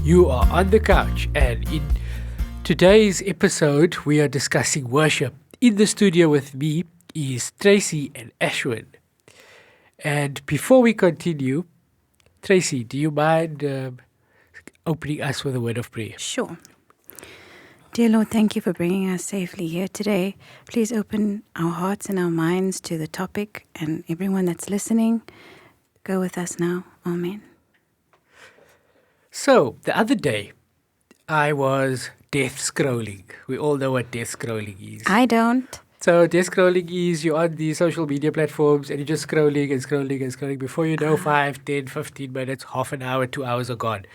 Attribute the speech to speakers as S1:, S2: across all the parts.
S1: You are on the couch, and in today's episode, we are discussing worship. In the studio with me is Tracy and Ashwin. And before we continue, Tracy, do you mind opening us with a word of prayer?
S2: Sure. Dear Lord, thank you for bringing us safely here today. Please open our hearts and our minds to the topic, and everyone that's listening, go with us now. Amen.
S1: So, the other day, I was death scrolling. We all know what death scrolling is.
S2: I don't.
S1: So, death scrolling is you're on the social media platforms and you're just scrolling and scrolling and scrolling. Before you know, 5, 10, 15 minutes, half an hour, 2 hours are gone.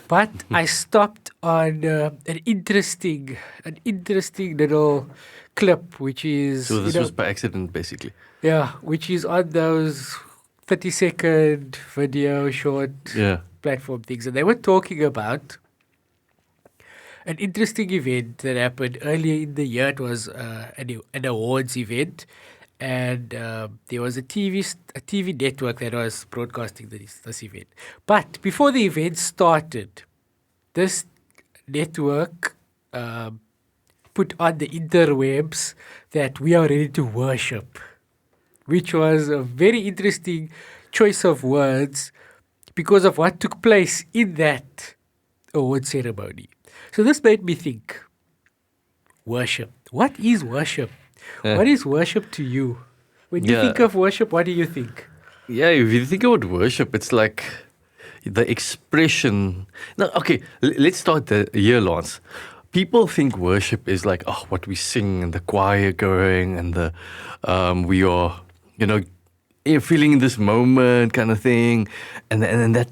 S1: But I stopped on an interesting little clip, which is...
S3: So this was by accident, basically.
S1: Yeah, which is on those 30-second video short platform things. And they were talking about an interesting event that happened earlier in the year. It was an awards event. And there was a TV network that was broadcasting this event. But before the event started, this network put on the interwebs that we are ready to worship, which was a very interesting choice of words because of what took place in that award ceremony. So this made me think, worship. What is worship? What is worship to you? When you think of worship, what do you think?
S3: Yeah, if you think about worship, it's like the expression. No, okay, let's start here, Lance. People think worship is like, what we sing and the choir going and the we are, feeling this moment kind of thing. And that,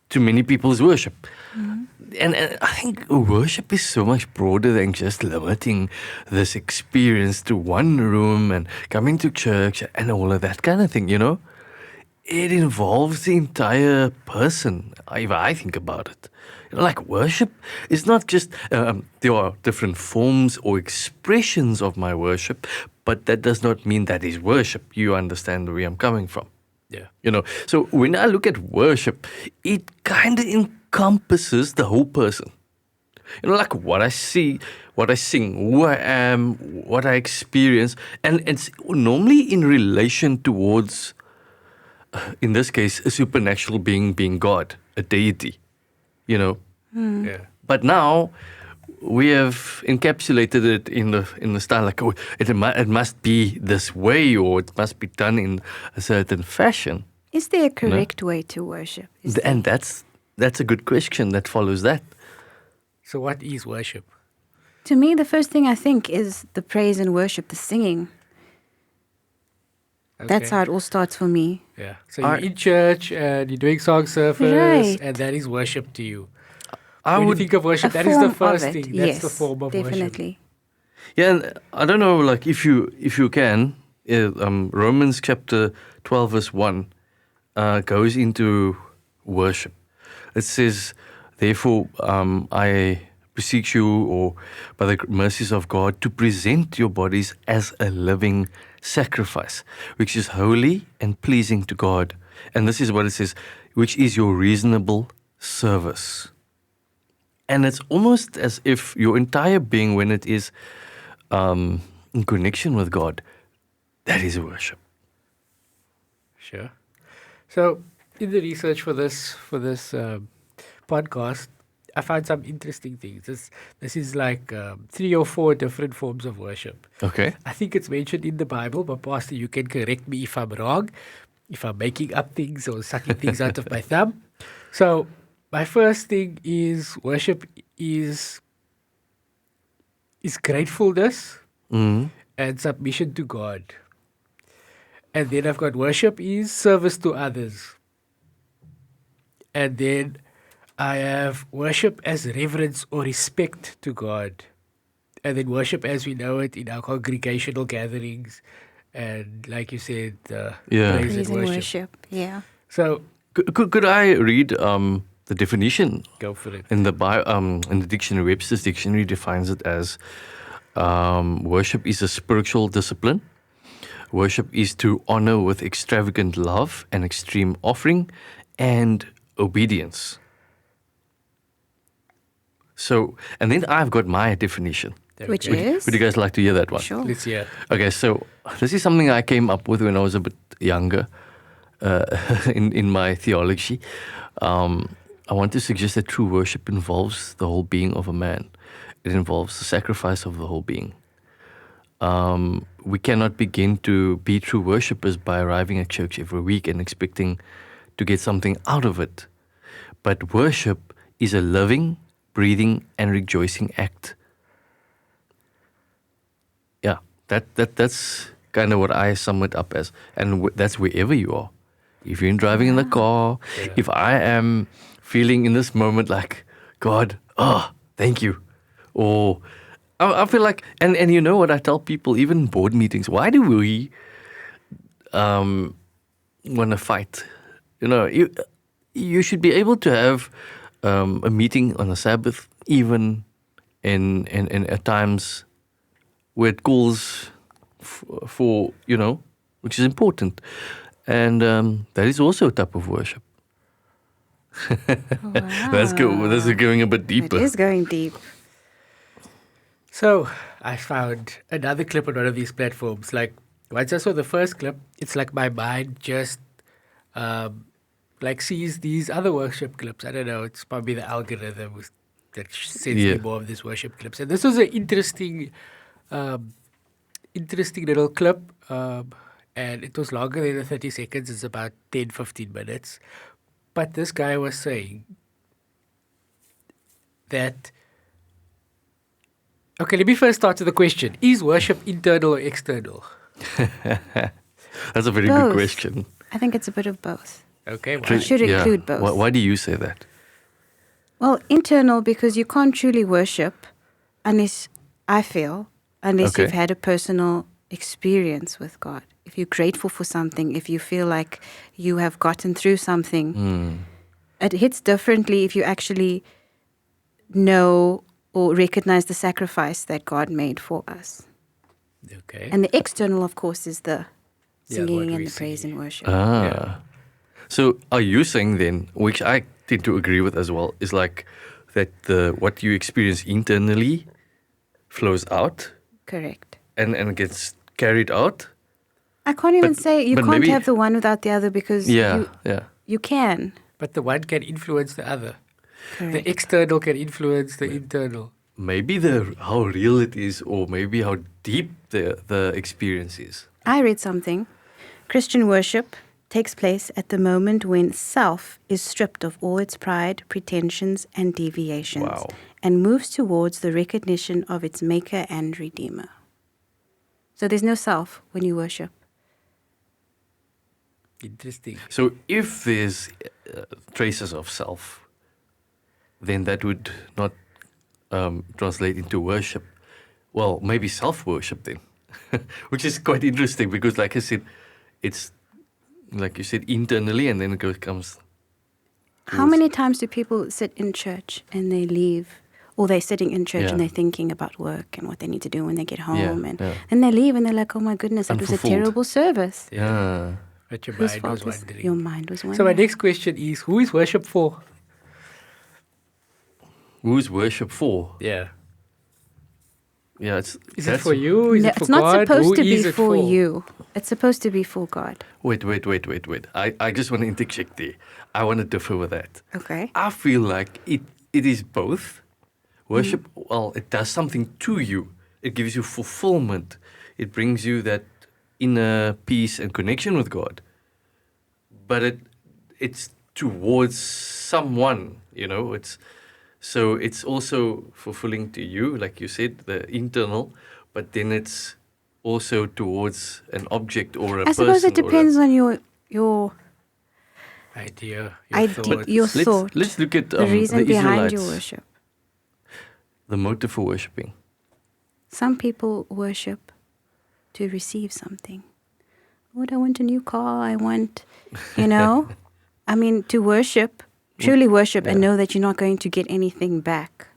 S3: to many people, is worship. Mm-hmm. And I think worship is so much broader than just limiting this experience to one room and coming to church and all of that kind of thing, It involves the entire person, if I think about it. Like worship is not just, there are different forms or expressions of my worship, but that does not mean that is worship. You understand where I'm coming from.
S1: Yeah.
S3: So when I look at worship, it kind of encompasses the whole person. Like what I see, what I sing, who I am, what I experience. And it's normally in relation towards, in this case, a supernatural being God, a deity, Yeah. But now we have encapsulated it in the style like, it must be this way, or it must be done in a certain fashion.
S2: Is there a correct way to worship?
S3: And that's a good question that follows that.
S1: So what is worship?
S2: To me, the first thing I think is the praise and worship, the singing. Okay. That's how it all starts for me.
S1: Yeah. So you're in church and you're doing song service, and that is worship to you. When you think of worship, that is the first thing. That's the form of
S2: definitely.
S1: Worship.
S3: Yeah, and I don't know, like if you can, Romans chapter 12 verse 1 goes into worship. It says, therefore, I beseech you, or by the mercies of God, to present your bodies as a living sacrifice, which is holy and pleasing to God. And this is what it says, which is your reasonable service. And it's almost as if your entire being, when it is in connection with God, that is worship.
S1: Sure. So, in the research for this podcast, I found some interesting things. This is like 3 or 4 different forms of worship.
S3: Okay.
S1: I think it's mentioned in the Bible, but Pastor, you can correct me if I'm wrong, if I'm making up things or sucking things out of my thumb. So, my first thing is worship is gratefulness and submission to God. And then I've got worship is service to others. And then I have worship as reverence or respect to God. And then worship as we know it in our congregational gatherings. And like you said, praise and worship.
S2: Yeah.
S1: So,
S3: could I read the definition?
S1: Go for it.
S3: In the dictionary, Webster's dictionary defines it as worship is a spiritual discipline. Worship is to honor with extravagant love and extreme offering and obedience. So, and then I've got my definition.
S2: Which
S1: Okay.
S2: is?
S3: Would you guys like to hear that one?
S2: Sure.
S1: Let's hear.
S3: Okay, so this is something I came up with when I was a bit younger in my theology. I want to suggest that true worship involves the whole being of a man. It involves the sacrifice of the whole being. We cannot begin to be true worshippers by arriving at church every week and expecting to get something out of it. But worship is a living, breathing, and rejoicing act. Yeah, that's kind of what I sum it up as. And that's wherever you are. If you're driving in the car, if I am feeling in this moment like, God, thank you. Or I feel like, and you know what I tell people, even in board meetings, why do we want to fight? You know, you should be able to have a meeting on a Sabbath, even in at times where it calls for, you know, which is important. And that is also a type of worship.
S2: Wow.
S3: That's good. This is going a bit
S2: It
S3: deeper.
S2: is going deep.
S1: So I found another clip on one of these platforms. Like once I saw the first clip, it's like my mind just like sees these other worship clips. I don't know. It's probably the algorithm that sends me more of these worship clips. And this was an interesting little clip. And it was longer than the 30 seconds. It's about 10, 15 minutes. But this guy was saying that... Okay, let me first start with the question. Is worship internal or external?
S3: That's a very
S2: Both.
S3: good question.
S2: I think it's a bit of both.
S1: Okay,
S2: It should include both.
S3: Why do you say that?
S2: Well, internal, because you can't truly worship unless you've had a personal experience with God. If you're grateful for something, if you feel like you have gotten through something, it hits differently if you actually know or recognize the sacrifice that God made for us.
S1: Okay.
S2: And the external, of course, is the
S1: Yeah,
S2: singing
S1: what
S2: and
S1: we
S2: the praise
S1: sing.
S2: and worship.
S1: Yeah.
S3: So are you saying then, which I tend to agree with as well, is like that what you experience internally flows out
S2: Correct.
S3: and gets carried out?
S2: I can't even say you
S3: but
S2: can't
S3: maybe-
S2: have the one without the other because you can.
S1: But the one can influence the other.
S2: Correct.
S1: The external can influence the internal.
S3: Maybe how real it is, or maybe how deep the experience is.
S2: I read something. Christian worship takes place at the moment when self is stripped of all its pride, pretensions, and deviations,
S3: Wow.
S2: and moves towards the recognition of its maker and redeemer. So there's no self when you worship.
S1: Interesting.
S3: So if there's traces of self, then that would not translate into worship. Well, maybe self-worship then, which is quite interesting because, like I said, it's like you said internally, and then it comes.
S2: How many times do people sit in church and they leave, or they're sitting in church and they're thinking about work and what they need to do when they get home, and then they leave and they're like, "Oh my goodness, that was a
S3: Unfulfilled.
S2: terrible service."
S3: Yeah.
S1: But your
S2: Whose
S1: mind
S2: fault
S1: was
S2: was
S1: wondering.
S2: your mind was
S1: So my
S2: wondering?
S1: next question is, who is worship for?
S3: Who's worship for?
S1: Yeah.
S3: Yeah,
S1: Is it for you? Is
S2: No,
S1: it for
S2: it's not
S1: God?
S2: supposed
S1: Who
S2: to be
S1: is it
S2: for you. It's supposed to be for God.
S3: Wait. I just want to interject there. I want to differ with that.
S2: Okay.
S3: I feel like it is both. Worship, well, it does something to you. It gives you fulfillment. It brings you that inner peace and connection with God. But it's towards someone, you know. It's also fulfilling to you, like you said, the internal, but then it's also towards an object or a person.
S2: I suppose it depends on your
S1: idea,
S2: idea,
S1: thoughts.
S2: your thought,
S3: Let's look at
S2: the reason
S3: the
S2: behind your
S3: Israelites.
S2: worship.
S3: The motive for worshipping.
S2: Some people worship to receive something. Lord, I want a new car. I want, I mean, to worship, truly worship, and know that you're not going to get anything back.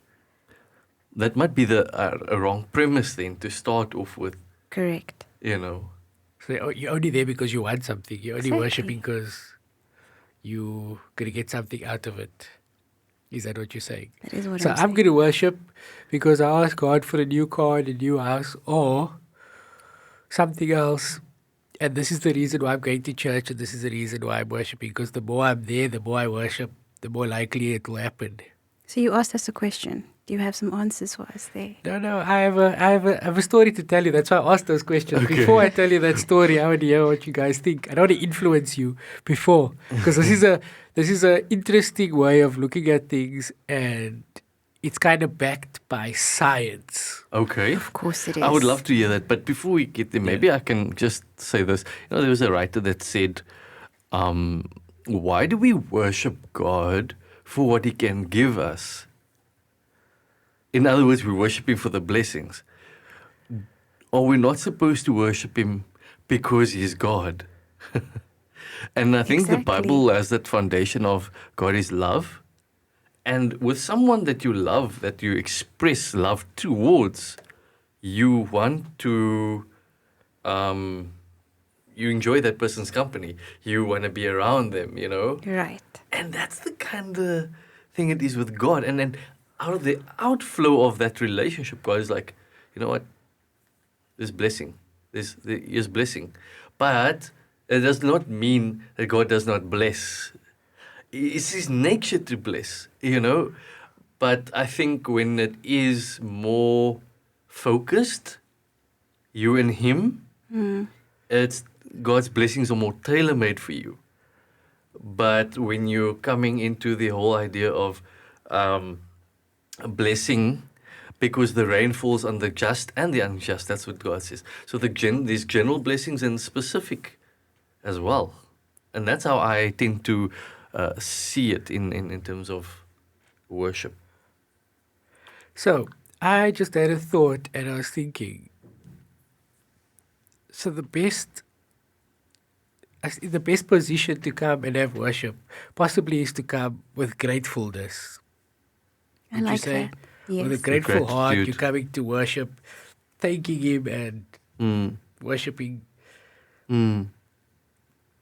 S3: That might be a wrong premise then to start off with,
S2: Correct.
S1: So you're only there because you want something. You're only
S2: Exactly.
S1: worshipping because you're going to get something out of it. Is that what you're saying?
S2: That is what
S1: So
S2: I'm
S1: I'm
S2: saying.
S1: going to worship because I ask God for a new car and a new house or something else. And this is the reason why I'm going to church, and this is the reason why I'm worshiping. Because the more I'm there, the more I worship, the more likely it will happen.
S2: So you asked us a question. Do you have some answers for us there?
S1: No. I have a story to tell you. That's why I asked those questions.
S3: Okay.
S1: Before I tell you that story, I want to hear what you guys think. I don't want to influence you before, because this is a interesting way of looking at things, and it's kind of backed by science.
S3: Okay.
S2: Of course it is.
S3: I would love to hear that. But before we get there, maybe I can just say this. There was a writer that said, why do we worship God for what he can give us? In other words, we worship him for the blessings. Or we're not supposed to worship him because he's God. And I think the Bible has that foundation of God is love. And with someone that you love, that you express love towards, you want to, you enjoy that person's company. You want to be around them,
S2: Right.
S3: And that's the kind of thing it is with God. And then out of the outflow of that relationship, God is like, you know what? There's blessing. There's blessing. But it does not mean that God does not bless. It's his nature to bless, But I think when it is more focused, you and him, it's God's blessings are more tailor-made for you. But when you're coming into the whole idea of a blessing, because the rain falls on the just and the unjust, that's what God says. So these general blessings and specific as well. And that's how I tend to see it in terms of worship.
S1: So I just had a thought, and I was thinking, so the best position to come and have worship possibly is to come with gratefulness.
S2: I like that. Yes.
S1: With a grateful heart,
S3: Gratitude.
S1: you're coming to worship, thanking him and worshiping.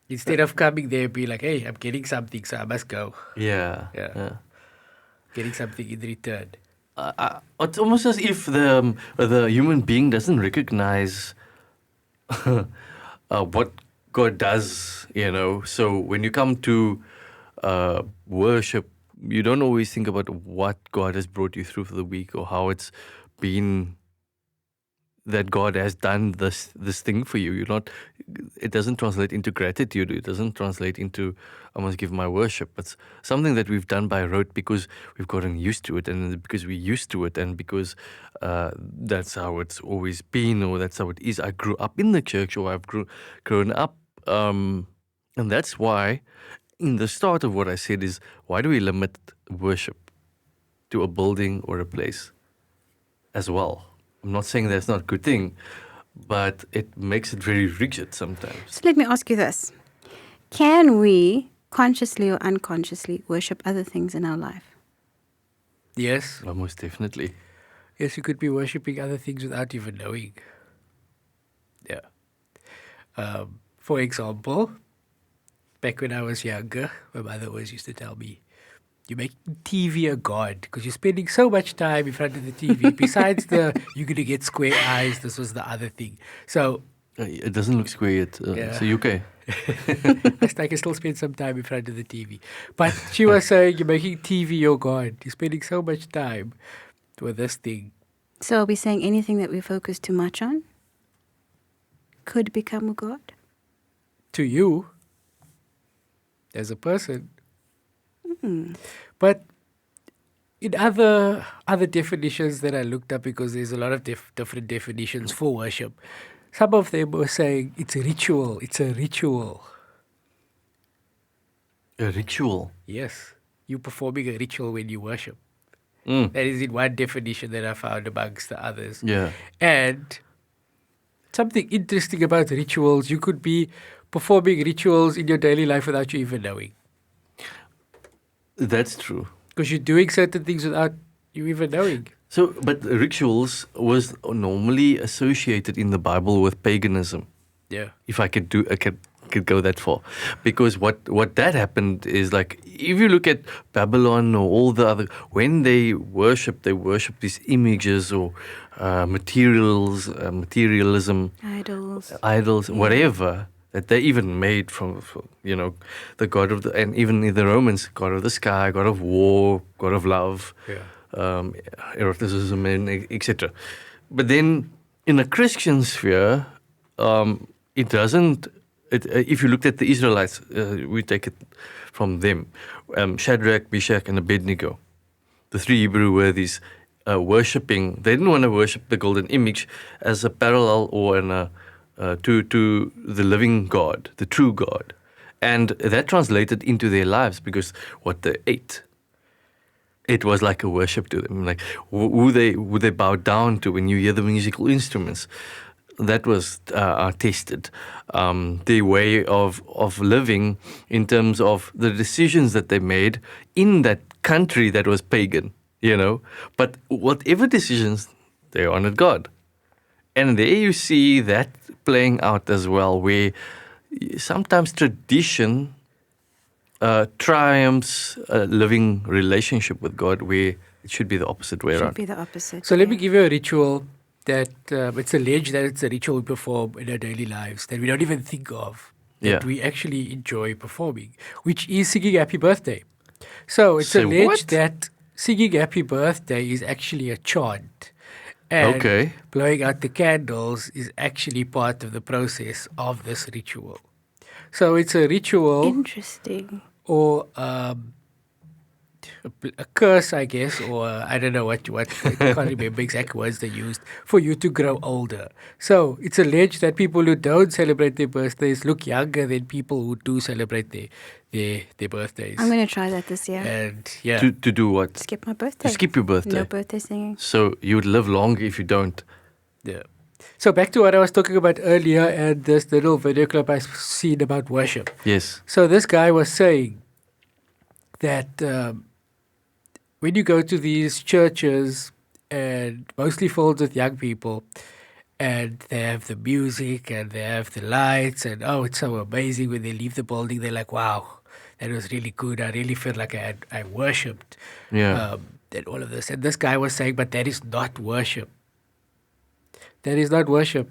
S1: Instead of coming there and be like, hey, I'm getting something, so I must go.
S3: Yeah.
S1: Getting something in return.
S3: It's almost as if the human being doesn't recognize what God does, So when you come to worship, you don't always think about what God has brought you through for the week or how it's been that God has done this thing for you. It doesn't translate into gratitude. It doesn't translate into, I must give my worship. It's something that we've done by rote because we've gotten used to it, and because we're used to it, and because that's how it's always been, or that's how it is. I grew up in the church, or I've grown up, and that's why in the start of what I said is, why do we limit worship to a building or a place as well? I'm not saying that's not a good thing, but it makes it very rigid sometimes.
S2: So let me ask you this. Can we consciously or unconsciously worship other things in our life?
S1: Yes.
S3: Well, most definitely.
S1: Yes, you could be worshipping other things without even knowing. Yeah. For example, back when I was younger, my mother always used to tell me, you're making TV a god because you're spending so much time in front of the TV. Besides you're going to get square eyes, this was the other thing. So
S3: It doesn't look square yet. So you okay?
S1: I can still spend some time in front of the TV. But she was saying, you're making TV your god. You're spending so much time with this thing.
S2: So are we saying anything that we focus too much on could become a god?
S1: To you, as a person. But in other definitions that I looked up, because there's a lot of different definitions for worship, some of them were saying it's a ritual. It's a ritual.
S3: A ritual?
S1: Yes. You're performing a ritual when you worship. That is in one definition that I found amongst the others.
S3: Yeah.
S1: And something interesting about rituals, you could be performing rituals in your daily life without you even knowing.
S3: That's true.
S1: Because you're doing certain things without you even knowing.
S3: So, but rituals was normally associated in the Bible with paganism.
S1: Yeah.
S3: If I can could go that far, because what that happened is like, if you look at Babylon or all the other, when they worship these images or materialism, idols, whatever that they even made from the god of and even in the Romans, god of the sky, god of war, god of love, eroticism, and etc. But then in a Christian sphere, it doesn't. If you looked at the Israelites, we take it from them, Shadrach, Meshach, and Abednego, the three Hebrew worthies, worshipping. They didn't want to worship the golden image as a parallel or to the living God, the true God, and that translated into their lives, because what they ate, it was like a worship to them. Like who they bow down to when you hear the musical instruments. That was tested. Their way of living in terms of the decisions that they made in that country that was pagan, But whatever decisions, they honored God. And there you see that playing out as well, where sometimes tradition triumphs a living relationship with God, where it should be the opposite way around.
S2: Should be the opposite.
S1: So let me give you a ritual that it's alleged that it's a ritual we perform in our daily lives that we don't even think of, that we actually enjoy performing, which is singing Happy Birthday. So it's alleged that singing Happy Birthday is actually a chant. And blowing out the candles is actually part of the process of this ritual. So it's a ritual.
S2: Interesting.
S1: Or a curse, I guess, or I don't know what I can't remember exact words they used, for you to grow older. So it's alleged that people who don't celebrate their birthdays look younger than people who do celebrate their birthdays.
S2: I'm going to try that this year.
S1: And
S3: To do what?
S2: Skip my birthday.
S3: To skip your birthday.
S2: No birthday singing.
S3: So you would live longer if you don't.
S1: Yeah. So back to what I was talking about earlier and this little video clip I've seen about worship.
S3: Yes.
S1: So this guy was saying that when you go to these churches, and mostly filled with young people, and they have the music and they have the lights, and it's so amazing when they leave the building, they're like, wow, that was really good. I really feel like I worshipped.
S3: Yeah.
S1: And all of this. And this guy was saying, but that is not worship. That is not worship.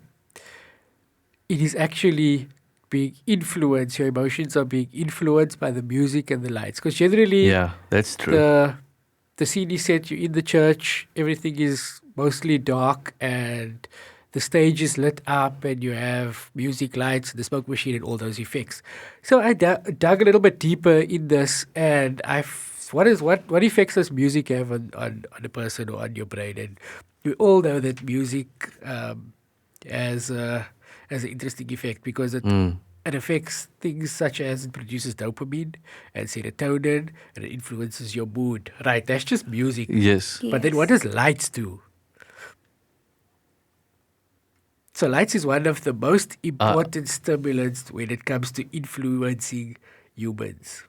S1: It is actually being influenced. Your emotions are being influenced by the music and the lights. Because generally,
S3: that's true.
S1: The CD set, you're in the church, everything is mostly dark, and the stage is lit up, and you have music, lights, the smoke machine, and all those effects. So I dug a little bit deeper in this, and what effects does music have on a person or on your brain? And we all know that music has an interesting effect, because it affects things such as it produces dopamine and serotonin, and it influences your mood. Right, that's just music.
S3: Yes.
S1: But then what does lights do? So lights is one of the most important stimulants when it comes to influencing humans.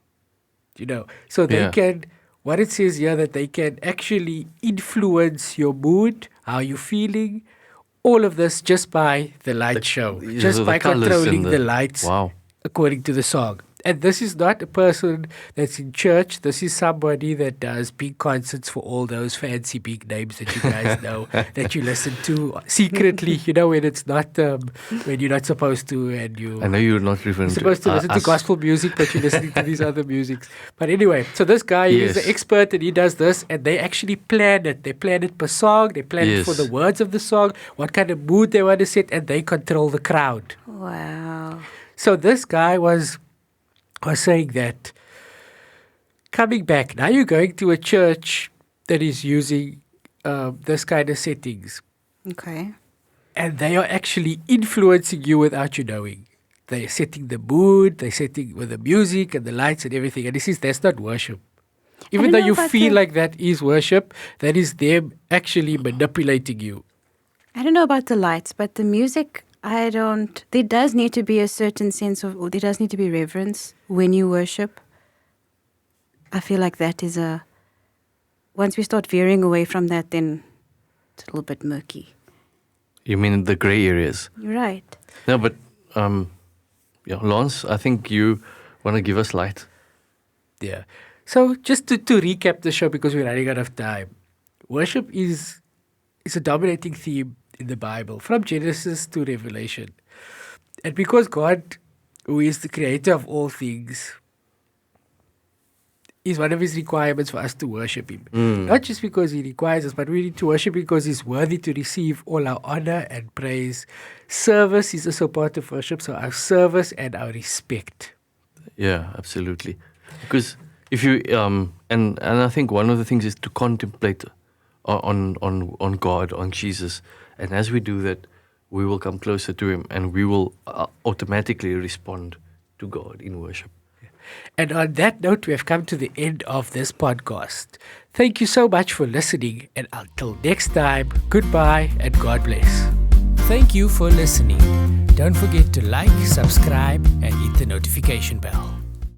S1: So they can, what it says here, that they can actually influence your mood, how you're feeling, all of this just by the light show, just by controlling the lights according to the song. And this is not a person that's in church. This is somebody that does big concerts for all those fancy big names that you guys know, that you listen to secretly, when it's not, when you're not supposed to, and
S3: I know you're not referring to.
S1: You're supposed to listen to gospel music, but you're listening to these other musics. But anyway, so this guy is the expert, and he does this, and they actually plan it. They plan it per song. They plan it for the words of the song, what kind of mood they want to set, and they control the crowd.
S2: Wow.
S1: So this guy was saying that coming back, now you're going to a church that is using this kind of settings.
S2: Okay.
S1: And they are actually influencing you without you knowing. They're setting the mood, they're setting with the music and the lights and everything. And that's not worship. Even though you feel like that is worship, that is them actually manipulating you.
S2: I don't know about the lights, but the music, there does need to be a certain sense of, or there does need to be reverence when you worship. I feel like that is once we start veering away from that, then it's a little bit murky.
S3: You mean the gray areas?
S2: You're right.
S3: No, but Yeah, Lance, I think you want to give us light.
S1: Yeah. So just to recap the show, because we're running out of time, worship is a dominating theme in the Bible, from Genesis to Revelation. And because God, who is the creator of all things, is one of his requirements for us to worship him. Not just because he requires us, but we need to worship because he's worthy to receive all our honor and praise. Service is also part of worship, so our service and our respect.
S3: Yeah, absolutely. Because if you and I think one of the things is to contemplate on God, on Jesus, and as we do that, we will come closer to him, and we will automatically respond to God in worship.
S1: And on that note, we have come to the end of this podcast. Thank you so much for listening, and until next time, goodbye and God bless. Thank you for listening. Don't forget to like, subscribe, and hit the notification bell.